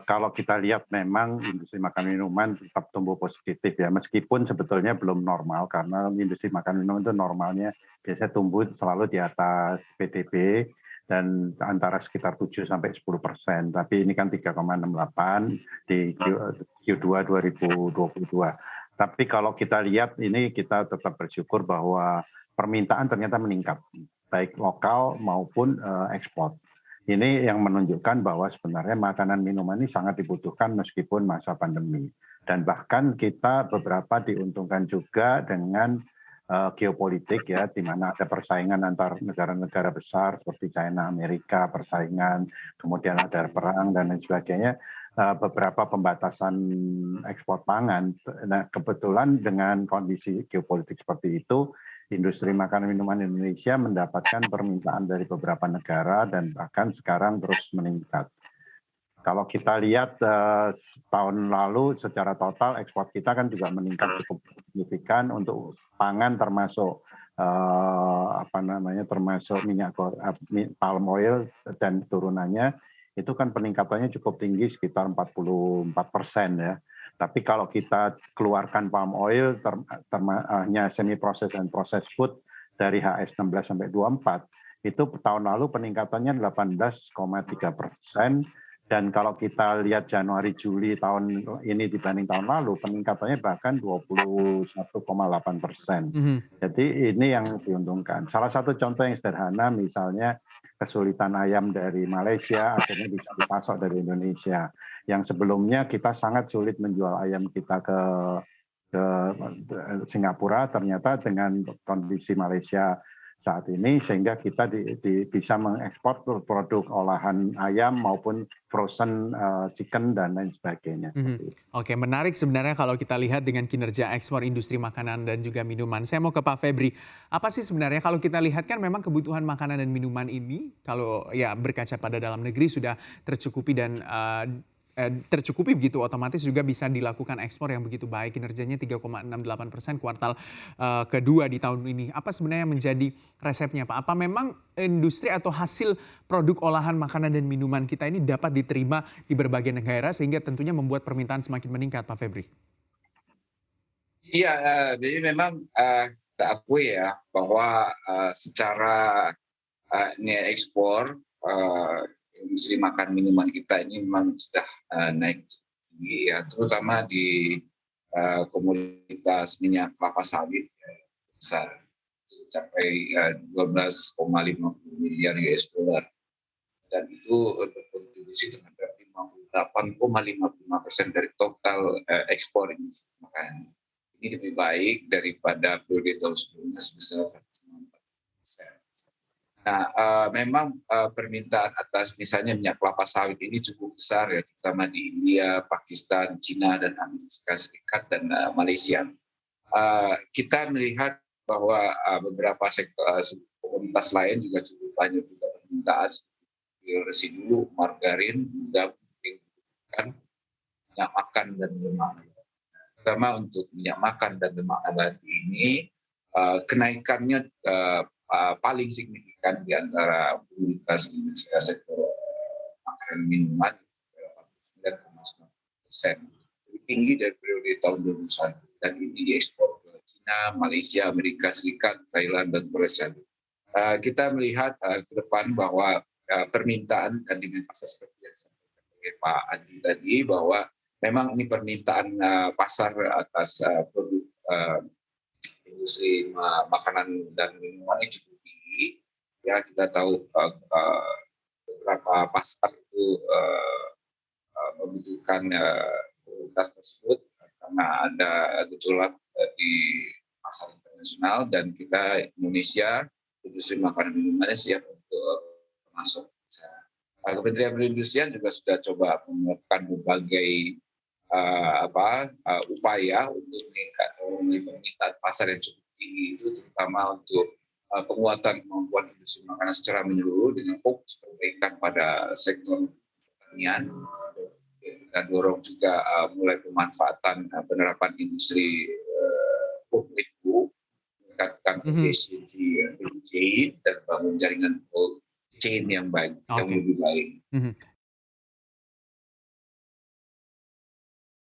Kalau kita lihat memang industri makanan minuman tetap tumbuh positif ya, meskipun sebetulnya belum normal karena industri makanan minuman itu normalnya biasanya tumbuh selalu di atas PDB dan antara sekitar 7-10%, tapi ini kan 3,68 di Q2 2022. Tapi kalau kita lihat ini kita tetap bersyukur bahwa permintaan ternyata meningkat, baik lokal maupun ekspor. Ini yang menunjukkan bahwa sebenarnya makanan minuman ini sangat dibutuhkan meskipun masa pandemi. Dan bahkan kita beberapa diuntungkan juga dengan geopolitik ya, di mana ada persaingan antar negara-negara besar seperti China, Amerika, persaingan, kemudian ada perang dan lain sebagainya, beberapa pembatasan ekspor pangan. Nah, kebetulan dengan kondisi geopolitik seperti itu, industri makanan minuman Indonesia mendapatkan permintaan dari beberapa negara dan bahkan sekarang terus meningkat. Kalau kita lihat tahun lalu secara total ekspor kita kan juga meningkat cukup signifikan untuk pangan termasuk termasuk minyak palm oil dan turunannya itu kan peningkatannya cukup tinggi sekitar 44% ya. Tapi kalau kita keluarkan palm oil hanya semi proses dan proses food dari HS 16 sampai 24 itu tahun lalu peningkatannya 18,3%. Dan kalau kita lihat Januari Juli tahun ini dibanding tahun lalu peningkatannya bahkan 21,8%. Jadi ini yang diuntungkan. Salah satu contoh yang sederhana misalnya kesulitan ayam dari Malaysia akhirnya bisa dipasok dari Indonesia. Yang sebelumnya kita sangat sulit menjual ayam kita ke Singapura, ternyata dengan kondisi Malaysia saat ini sehingga kita bisa mengekspor produk olahan ayam maupun frozen chicken dan lain sebagainya. Oke, menarik sebenarnya kalau kita lihat dengan kinerja ekspor industri makanan dan juga minuman. Saya mau ke Pak Febri. Apa sih sebenarnya kalau kita lihat kan memang kebutuhan makanan dan minuman ini kalau ya berkaca pada dalam negeri sudah tercukupi dan tercukupi begitu, otomatis juga bisa dilakukan ekspor yang begitu baik, kinerjanya 3,68% kuartal kedua di tahun ini. Apa sebenarnya menjadi resepnya Pak? Apa memang industri atau hasil produk olahan makanan dan minuman kita ini dapat diterima di berbagai negara sehingga tentunya membuat permintaan semakin meningkat Pak Febri? Iya, jadi memang kita akui ya bahwa secara nilai ekspor industri makan minuman kita ini memang sudah naik tinggi ya, terutama di komoditas minyak kelapa sawit ya, besar mencapai 12,50 miliar US dollar dan itu berkontribusi terhadap 58,55% dari total ekspor industri makanan. Ini lebih baik daripada periode tahun sebelumnya sebesar 4%. Nah, memang permintaan atas misalnya minyak kelapa sawit ini cukup besar ya, terutama di India, Pakistan, Cina, dan Amerika Serikat dan Malaysia. Kita melihat bahwa beberapa sektor komoditas lain juga cukup banyak juga permintaan seperti residu, margarin, juga membutuhkan minyak makan dan lemak. Terutama untuk minyak makan dan lemak nabati ini kenaikannya paling signifikan di antara komoditas sektor makanan minuman 49,9%, lebih tinggi dari periode tahun 2021 dan ini diekspor ke China, Malaysia, Amerika Serikat, Thailand dan Korea Selatan. Kita melihat ke depan bahwa permintaan dan di pasar seperti yang disampaikan oleh Pak Adi tadi bahwa memang ini permintaan pasar atas produk industri makanan dan minuman ini cukup tinggi. Ya, kita tahu beberapa pasar itu membutuhkan komoditas tersebut karena ada gejolak di pasar internasional dan kita Indonesia industri makanan minuman siap untuk masuk. Kementerian Perindustrian juga sudah coba melakukan berbagai upaya untuk meningkatkan permintaan pasar yang cukup tinggi itu, terutama untuk penguatan kemampuan industri makanan secara menyeluruh dengan fokus perbaikan pada sektor pertanian. Kita dorong juga mulai pemanfaatan penerapan industri 4.0, meningkatkan efisiensi value chain dan bangun jaringan chain yang baik, yang lebih baik.